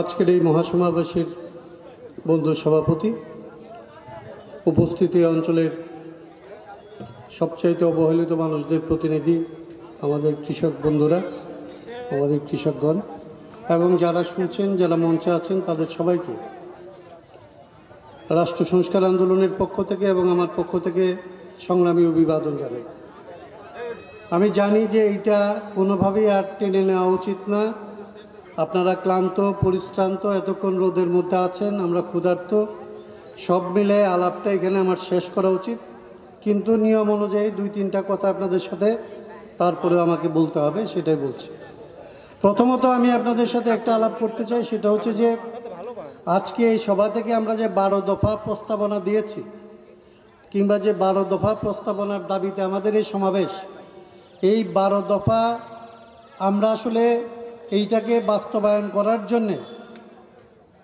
আজকের এই মহাসমাবেশের বন্ধু সভাপতি, উপস্থিতি অঞ্চলের সবচাইতে অবহেলিত মানুষদের প্রতিনিধি, আমাদের কৃষক বন্ধুরা, আমাদের কৃষকগণ এবং যারা শুনছেন, যারা মঞ্চে আছেন, তাদের সবাইকে রাষ্ট্র সংস্কার আন্দোলনের পক্ষ থেকে এবং আমার পক্ষ থেকে সংগ্রামী অভিবাদন জানাই। আমি জানি যে এইটা কোনোভাবেই আর টেনে নেওয়া উচিত না। আপনারা ক্লান্ত, পরিশ্রান্ত, এতক্ষণ রোদের মধ্যে আছেন, আমরা ক্ষুধার্ত, সব মিলে আলাপটা এখানে আমার শেষ করা উচিত। কিন্তু নিয়ম অনুযায়ী 2-3টা কথা আপনাদের সাথে তারপরেও আমাকে বলতে হবে, সেটাই বলছি। প্রথমত আমি আপনাদের সাথে একটা আলাপ করতে চাই, সেটা হচ্ছে যে আজকে এই সভা থেকে আমরা যে 12 দফা প্রস্তাবনা দিয়েছি, কিংবা যে 12 দফা প্রস্তাবনার দাবিতে আমাদের এই সমাবেশ, এই 12 দফা আমরা আসলে এইটাকে বাস্তবায়ন করার জন্যে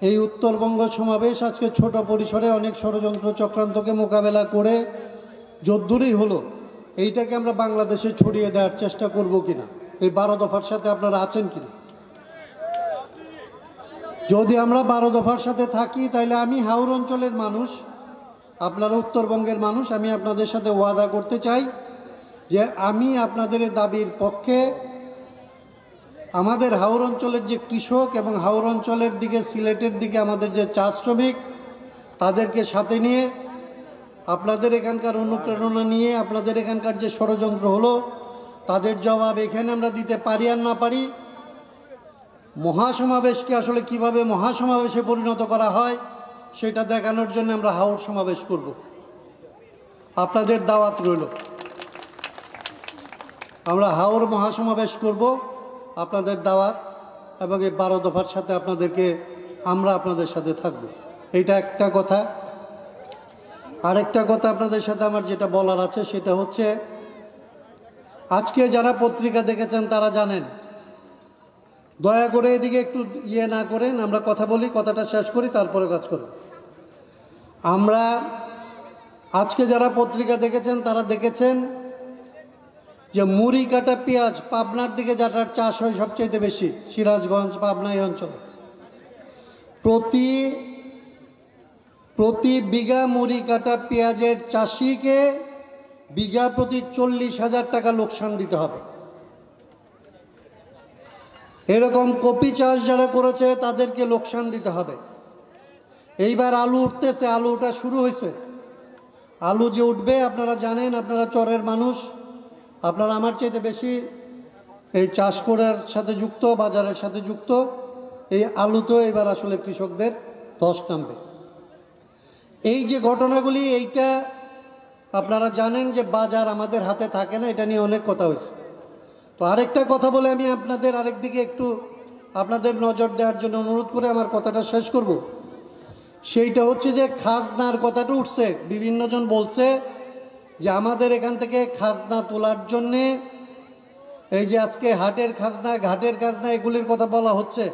এই উত্তরবঙ্গ সমাবেশ আজকে ছোট পরিসরে অনেক ষড়যন্ত্র চক্রান্তকে মোকাবেলা করে যদ্দূরই হলো এইটাকে আমরা বাংলাদেশে ছড়িয়ে দেওয়ার চেষ্টা করব কিনা, এই 12 দফার সাথে আপনারা আছেন কিনা। যদি আমরা 12 দফার সাথে থাকি তাহলে আমি হাওর অঞ্চলের মানুষ, আপনারা উত্তরবঙ্গের মানুষ, আমি আপনাদের সাথে ওয়াদা করতে চাই যে আমি আপনাদের দাবির পক্ষে। আমাদের হাওর অঞ্চলের যে কৃষক এবং হাওর অঞ্চলের দিকে, সিলেটের দিকে আমাদের যে চা শ্রমিক, তাদেরকে সাথে নিয়ে, আপনাদের এখানকার অনুপ্রেরণা নিয়ে, আপনাদের এখানকার যে ষড়যন্ত্র হলো তাদের জবাব এখানে আমরা দিতে পারি আর না পারি, মহাসমাবেশকে আসলে কিভাবে মহাসমাবেশে পরিণত করা হয় সেটা দেখানোর জন্য আমরা হাওর সমাবেশ করব। আপনাদের দাওয়াত রইল, আমরা হাওর মহাসমাবেশ করব, আপনাদের দাওয়াত, এবং এই 12 দফার সাথে আমরা আপনাদের সাথে থাকব। এইটা একটা কথা। আরেকটা কথা আপনাদের সাথে আমার যেটা বলার আছে সেটা হচ্ছে, আজকে যারা পত্রিকা দেখেছেন তারা জানেন, দয়া করে এদিকে একটু না করেন, আমরা কথা বলি, কথাটা শেষ করি, তারপরে কাজ করি। আমরা আজকে যারা পত্রিকা দেখেছেন তারা দেখেছেন যে মুড়ি কাটা পেঁয়াজ পাবনার দিকে যাটার চাষ হয় সবচেয়ে বেশি, সিরাজগঞ্জ, পাবনা এই অঞ্চলে প্রতি বিঘা মুড়ি কাটা পেঁয়াজের চাষিকে বিঘা প্রতি 40,000 টাকা লোকসান দিতে হবে। এরকম কপি চাষ যারা করেছে তাদেরকে লোকসান দিতে হবে। এইবার আলু উঠতেছে, আলু ওঠা শুরু হয়েছে। আলু যে উঠবে আপনারা জানেন, আপনারা চরের মানুষ, আপনারা আমার চাইতে বেশি এই চাষ করার সাথে যুক্ত, বাজারের সাথে যুক্ত। এই আলু তো এবার আসলে কৃষকদের ধস নামবে। এই যে ঘটনাগুলি, এইটা আপনারা জানেন যে বাজার আমাদের হাতে থাকে না, এটা নিয়ে অনেক কথা হয়েছে। তো আরেকটা কথা বলে আমি আপনাদের আরেকদিকে একটু আপনাদের নজর দেওয়ার জন্য অনুরোধ করে আমার কথাটা শেষ করব। সেইটা হচ্ছে যে খাজনার কথাটা উঠছে, বিভিন্নজন বলছে যে আমাদের এখান থেকে খাজনা তোলার জন্যে, এই যে আজকে হাটের খাজনা, ঘাটের খাজনা, এগুলির কথা বলা হচ্ছে,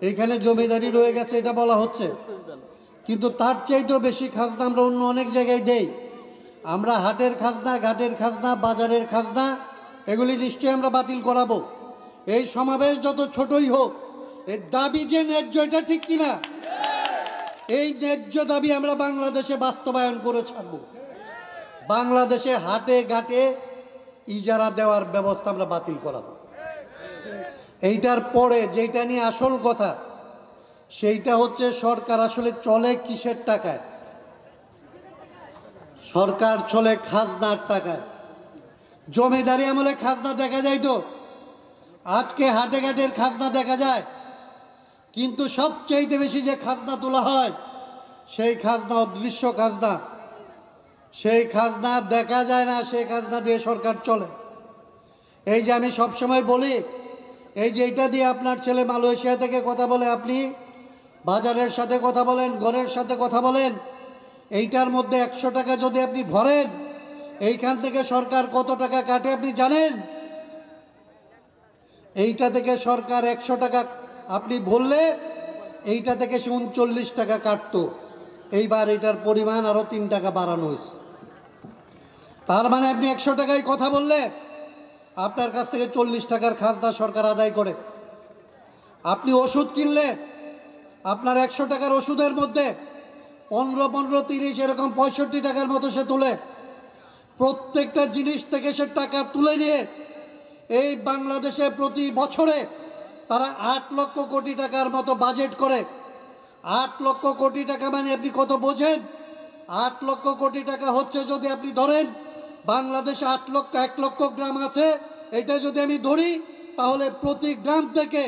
এইখানে জমিদারি রয়ে গেছে এটা বলা হচ্ছে, কিন্তু তার চাইতেও বেশি খাজনা আমরা অন্য অনেক জায়গায় দেই। আমরা হাটের খাজনা, ঘাটের খাজনা, বাজারের খাজনা, এগুলি নিশ্চয়ই আমরা বাতিল করাবো। এই সমাবেশ যত ছোটই হোক, এর দাবি যে ন্যায্য, এটা ঠিক কিনা, এই ন্যায্য দাবি আমরা বাংলাদেশে বাস্তবায়ন করে ছাড়ব। বাংলাদেশে হাটে ঘাটে ইজারা দেওয়ার ব্যবস্থা আমরা বাতিল করাবো। এইটার পরে যেটা নিয়ে আসল কথা, সেইটা হচ্ছে সরকার আসলে চলে কিসের টাকায়? সরকার চলে খাজনার টাকায়। জমিদারি আমলে খাজনা দেখা যায় তো, আজকে হাটে ঘাটের খাজনা দেখা যায়, কিন্তু সবচেয়ে বেশি যে খাজনা তোলা হয় সেই খাজনা অদৃশ্য খাজনা, সেই খাজনা দেখা যায় না, সেই খাজনা দিয়ে সরকার চলে। এই যে আমি সবসময় বলি, এই যে এইটা দিয়ে আপনার ছেলে মালয়েশিয়া থেকে কথা বলে, আপনি বাজারের সাথে কথা বলেন, ঘরের সাথে কথা বলেন, এইটার মধ্যে 100 টাকা যদি আপনি ভরেন, এইখান থেকে সরকার কত টাকা কাটে আপনি জানেন? এইটা থেকে সরকার 100 টাকা আপনি বললে এইটা থেকে সে 39 টাকা কাটতো। এইবার এটার পরিমাণ আরো 3 টাকা বাড়ানো হয়েছে। তার মানে আপনি 100 টাকায় কথা বললে আপনার কাছ থেকে 40 টাকার খাজনা সরকার আদায় করে। আপনি ওষুধ কিনলে আপনার 100 টাকার ওষুধের মধ্যে 15, 30 এরকম 65 টাকার মতো সে তুলে, প্রত্যেকটা জিনিস থেকে সে টাকা তুলে নিয়ে এই বাংলাদেশে প্রতি বছরে তারা 8 লক্ষ কোটি টাকার মতো বাজেট করে। 8 লক্ষ কোটি টাকা মানে আপনি কত বোঝেন? 8 লক্ষ কোটি টাকা হচ্ছে, যদি আপনি ধরেন বাংলাদেশে 1 লক্ষ গ্রাম আছে, এটা যদি আমি ধরি, তাহলে প্রতি গ্রাম থেকে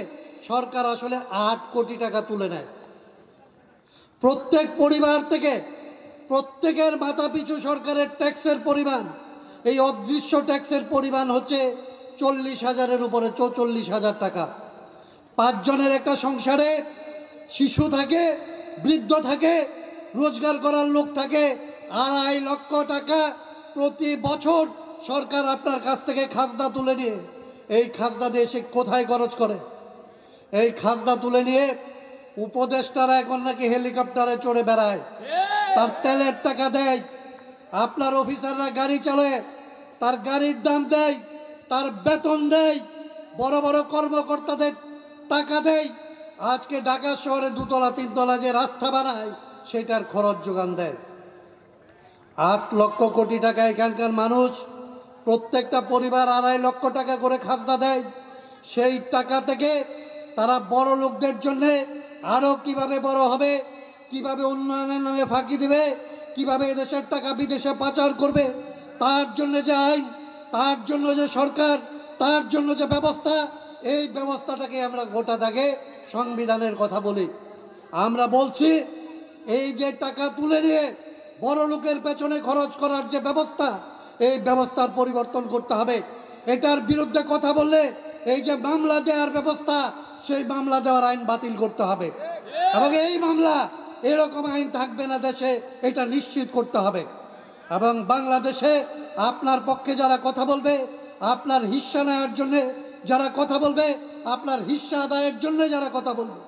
সরকার আসলে 8 কোটি টাকা তুলে নেয়। প্রত্যেক পরিবার থেকে প্রত্যেকের মাথা পিছু সরকারের ট্যাক্সের পরিমাণ, এই অদৃশ্য ট্যাক্সের পরিমাণ হচ্ছে 40,000-এর উপরে, 44,000 টাকা। 5 জনের একটা সংসারে শিশু থাকে, বৃদ্ধ থাকে, রোজগার করার লোক থাকে, 2.5 লক্ষ টাকা প্রতি বছর সরকার আপনার কাছ থেকে খাজনা তুলে নিয়ে, এই খাজনা দিয়ে সে কোথায় খরচ করে? এই খাজনা তুলে নিয়ে উপদেষ্টারা এখন নাকি হেলিকপ্টারে চড়ে বেড়ায়, তার তেলের টাকা দেয়। আপনার অফিসাররা গাড়ি চালায়, তার গাড়ির দাম দেয়, তার বেতন দেয়, বড় বড় কর্মকর্তাদের টাকা দেয়। আজকে ঢাকা শহরে 2 তলা 3 তলা যে রাস্তা বানায়, সেটার খরচ যোগান দেয়। 8 লক্ষ কোটি টাকা এখানকার মানুষ, প্রত্যেকটা পরিবার 2.5 লক্ষ টাকা করে খাজনা দেয়। সেই টাকা থেকে তারা বড় লোকদের জন্য আরো কিভাবে বড় হবে, কিভাবে উন্নয়নের নামে ফাঁকি দিবে, কিভাবে এদেশের টাকা বিদেশে পাচার করবে, তার জন্য যে আইন, তার জন্য যে সরকার, তার জন্য যে ব্যবস্থা, এই ব্যবস্থাটাকে আমরা গোটা দাগে সংবিধানের কথা বলি। আমরা বলছি এই যে টাকা তুলে নিয়ে বড় লোকের পেছনে খরচ করার যে ব্যবস্থা, এই ব্যবস্থার পরিবর্তন করতে হবে। এটার বিরুদ্ধে কথা বললে এই যে মামলা দেওয়ার ব্যবস্থা, সেই মামলা দেওয়ার আইন বাতিল করতে হবে এবং এই মামলা, এরকম আইন থাকবে না দেশে, এটা নিশ্চিত করতে হবে। এবং বাংলাদেশে আপনার পক্ষে যারা কথা বলবে, আপনার হিস্সা নেওয়ার জন্য যারা কথা বলবে, আপনার হিস্সা আদায়ের জন্য যারা কথা বলবে,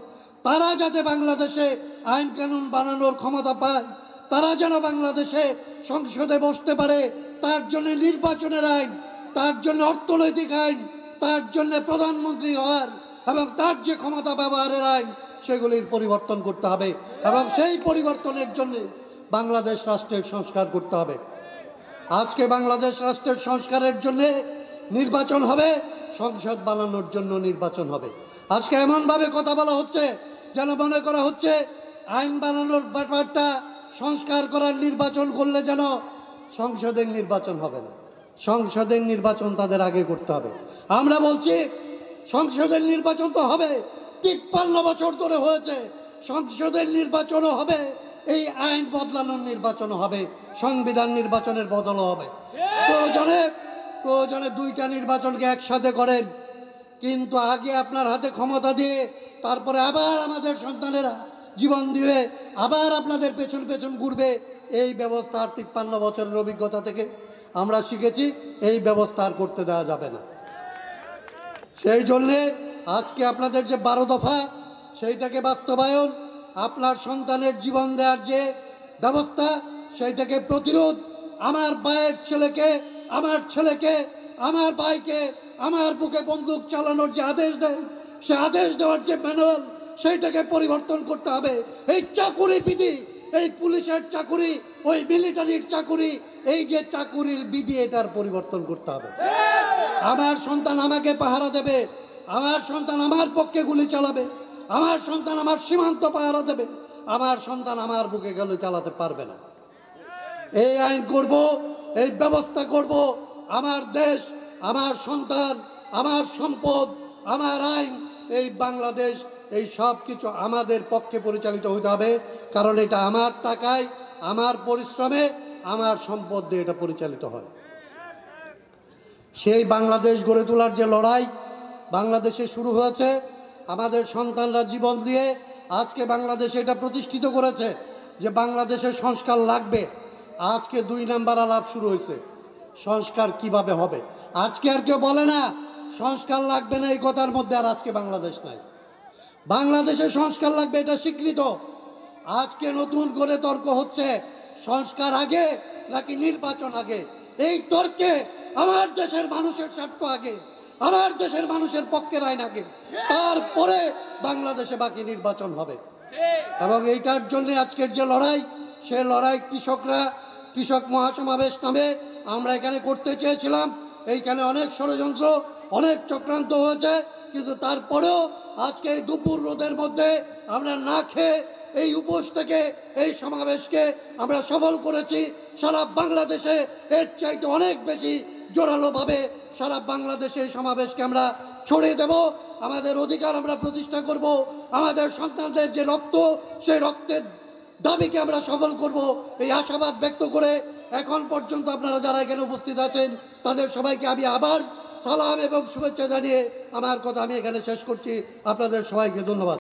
তারা যাতে বাংলাদেশে আইন কানুন বানানোর ক্ষমতা পায়, তারা যেন বাংলাদেশে সংসদে বসতে পারে, তার জন্য নির্বাচনের আইন, তার জন্য অর্থনৈতিক আইন, তার জন্য প্রধানমন্ত্রী হওয়ার এবং তার যে ক্ষমতা ব্যবহারের আইন, সেগুলির পরিবর্তন করতে হবে এবং সেই পরিবর্তনের জন্য বাংলাদেশ রাষ্ট্রের সংস্কার করতে হবে। আজকে বাংলাদেশ রাষ্ট্রের সংস্কারের জন্য নির্বাচন হবে, সংসদ বানানোর জন্য নির্বাচন হবে। আজকে এমনভাবে কথা বলা হচ্ছে যেন মনে করা হচ্ছে আইন বানানোর ব্যাপারটা, সংস্কার করার নির্বাচন করলে যেন সংসদের নির্বাচন হবে না। সংসদের নির্বাচন তাদের আগে করতে হবে। আমরা বলছি সংসদের নির্বাচন তো হবে, 53 বছর ধরে হয়েছে, সংসদের নির্বাচনও হবে, এই আইন বদলানোর নির্বাচনও হবে, সংবিধান নির্বাচনের বদলও হবে। প্রয়োজনে 2টা নির্বাচনকে একসাথে করেন, কিন্তু আগে আপনার হাতে ক্ষমতা দিয়ে তারপরে আবার আমাদের সন্তানেরা জীবন দিয়ে আবার আপনাদের পেছন পেছন ঘুরবে, এই ব্যবস্থা 53 বছরের অভিজ্ঞতা থেকে আমরা শিখেছি, এই ব্যবস্থা আর করতে দেওয়া যাবে না। সেই জন্যে আজকে আপনাদের যে 12 দফা, সেইটাকে বাস্তবায়ন, আপনার সন্তানের জীবন দেওয়ার যে ব্যবস্থা, সেইটাকে প্রতিরোধ, আমার ভাইয়ের ছেলেকে, আমার ছেলেকে, আমার ভাইকে আমার বুকে বন্দুক চালানোর যে আদেশ দেন, সে আদেশ দেওয়ার যে ম্যানুয়াল, সেইটাকে পরিবর্তন করতে হবে। এই চাকুরি বিধি, এই পুলিশের চাকুরি, ওই মিলিটারির চাকুরি, এই যে চাকুরির বিধি, এটার পরিবর্তন করতে হবে। আমার সন্তান আমাকে পাহারা দেবে, আমার সন্তান আমার পক্ষে গুলি চালাবে, আমার সন্তান আমার সীমান্ত পাহারা দেবে, আমার সন্তান আমার বুকে গুলি চালাতে পারবে না। এই আইন করব, এই ব্যবস্থা করব। আমার দেশ, আমার সন্তান, আমার সম্পদ, আমার আইন, এই বাংলাদেশ, এই সব কিছু আমাদের পক্ষে পরিচালিত হতে হবে, কারণ এটা আমার টাকায়, আমার পরিশ্রমে, আমার সম্পদ দিয়ে এটা পরিচালিত হয়। সেই বাংলাদেশ গড়ে তোলার যে লড়াই বাংলাদেশে শুরু হয়েছে, আমাদের সন্তানরা জীবন দিয়ে আজকে বাংলাদেশে এটা প্রতিষ্ঠিত করেছে যে বাংলাদেশের সংস্কার লাগবে। আজকে 2 নাম্বার আলাপ শুরু হয়েছে, সংস্কার কিভাবে হবে। আজকে আর কেউ বলে না সংস্কার লাগবে না, এই কথার মধ্যে আর আজকে বাংলাদেশ নাই। বাংলাদেশে সংস্কার লাগবে, এটা স্বীকৃত। আজকে নতুন করে তর্ক হচ্ছে সংস্কার আগে নাকি নির্বাচন আগে। এই তর্কে আমার দেশের মানুষের স্বার্থ আগে, আমার দেশের মানুষের পক্ষের আইন আগে, তারপরে বাংলাদেশে বাকি নির্বাচন হবে। এবং এইটার জন্য আজকের যে লড়াই, সে লড়াই কৃষক মহাসমাবেশ নামে আমরা এখানে করতে চেয়েছিলাম। এইখানে অনেক ষড়যন্ত্র, অনেক চক্রান্ত হয়েছে, কিন্তু তারপরেও আজকে এই দুপুর রোদের মধ্যে আমরা না খেয়ে এই উপোস থেকে এই সমাবেশকে আমরা সফল করেছি। সারা বাংলাদেশে এর চাইতে অনেক বেশি জোরালোভাবে সারা বাংলাদেশে এই সমাবেশকে আমরা ছড়িয়ে দেব। আমাদের অধিকার আমরা প্রতিষ্ঠা করব। আমাদের সন্তানদের যে রক্ত, সেই রক্তের দাবিকে আমরা সফল করব, এই আশাবাদ ব্যক্ত করে এখন পর্যন্ত আপনারা যারা এখানে উপস্থিত আছেন তাদের সবাইকে আমি আবার সালাম এবং শুভেচ্ছা জানিয়ে আমার কথা আমি এখানে শেষ করছি। আপনাদের সবাইকে ধন্যবাদ।